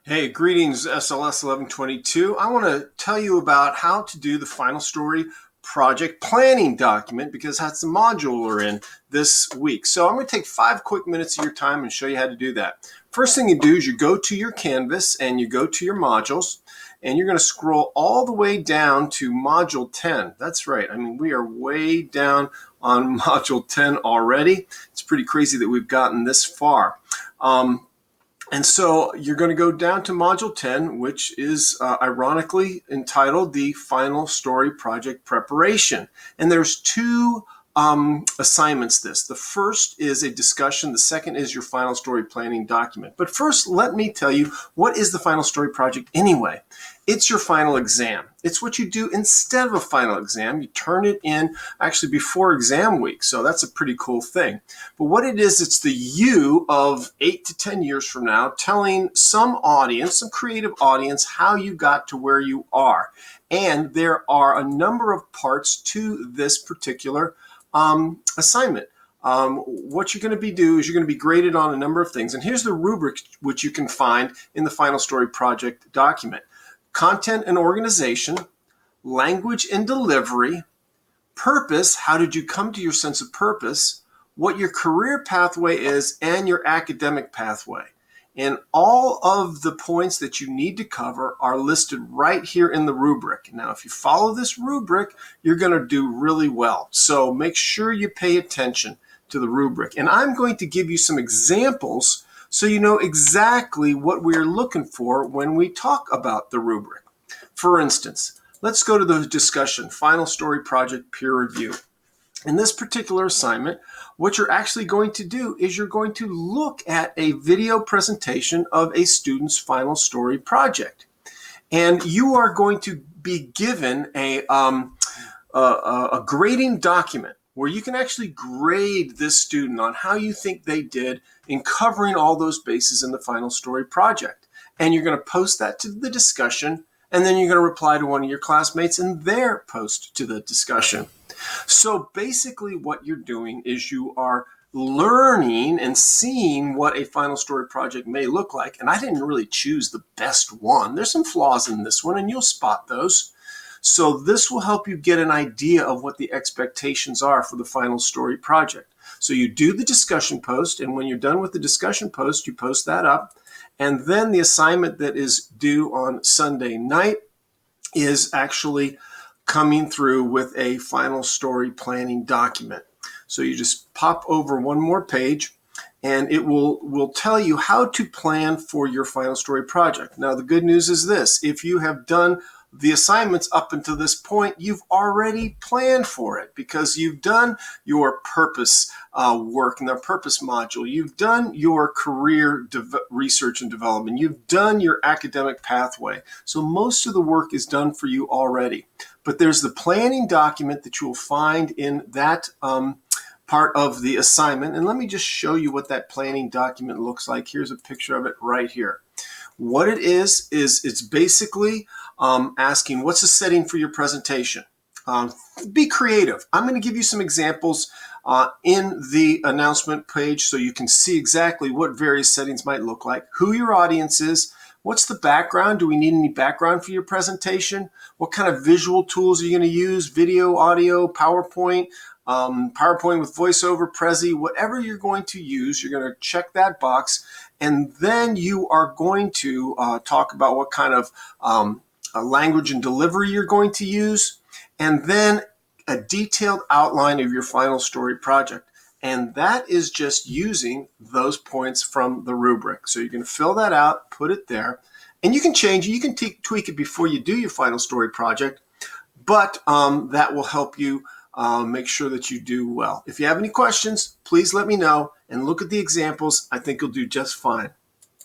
Hey, greetings, SLS 1122. I want to tell you about how to do the final story project planning document because that's the module we're in this week. So I'm going to take 5 quick minutes of your time and show you how to do that. First thing you do is you go to your Canvas and you go to your modules and you're going to scroll all the way down to module 10. That's right. I mean, we are way down on module 10 already. It's pretty crazy that we've gotten this far. And so you're going to go down to Module 10, which is ironically entitled the Final Story Project Preparation. And there's 2 assignments this. The first is a discussion. The second is your final story planning document. But first, let me tell you, what is the final story project anyway? It's your final exam. It's what you do instead of a final exam. You turn it in actually before exam week. So that's a pretty cool thing. But what it is, it's the you of 8 to 10 years from now telling some audience, some creative audience, how you got to where you are. And there are a number of parts to this particular assignment. What you're going to do is you're going to be graded on a number of things. And here's the rubric which you can find in the final story project document. Content and organization, language and delivery, purpose, how did you come to your sense of purpose, what your career pathway is, and your academic pathway. And all of the points that you need to cover are listed right here in the rubric. Now, if you follow this rubric, you're going to do really well. So make sure you pay attention to the rubric. And I'm going to give you some examples so you know exactly what we're looking for when we talk about the rubric. For instance, let's go to the discussion, Final Story Project Peer Review. In this particular assignment, what you're actually going to do is you're going to look at a video presentation of a student's final story project. And you are going to be given a grading document where you can actually grade this student on how you think they did in covering all those bases in the final story project. And you're going to post that to the discussion, and then you're going to reply to one of your classmates in their post to the discussion. So basically what you're doing is you are learning and seeing what a final story project may look like. And I didn't really choose the best one. There's some flaws in this one, and you'll spot those. So this will help you get an idea of what the expectations are for the final story project. So you do the discussion post, and when you're done with the discussion post, you post that up. And then the assignment that is due on Sunday night is actually coming through with a final story planning document. So you just pop over one more page and it will tell you how to plan for your final story project. Now, the good news is this: if you have done the assignments up until this point, you've already planned for it because you've done your purpose work in the purpose module. You've done your career research and development. You've done your academic pathway. So most of the work is done for you already. But there's the planning document that you'll find in that part of the assignment. And let me just show you what that planning document looks like. Here's a picture of it right here. What it is it's basically asking, what's the setting for your presentation? Be creative. I'm going to give you some examples in the announcement page so you can see exactly what various settings might look like, who your audience is, what's the background? Do we need any background for your presentation? What kind of visual tools are you going to use? Video, audio, PowerPoint, PowerPoint with voiceover, Prezi, whatever you're going to use, you're going to check that box. And then you are going to talk about what kind of language and delivery you're going to use, and then a detailed outline of your final story project. And that is just using those points from the rubric. So you can fill that out, put it there, and you can change it. You can tweak it before you do your final story project, but that will help you make sure that you do well. If you have any questions, please let me know and look at the examples. I think you'll do just fine.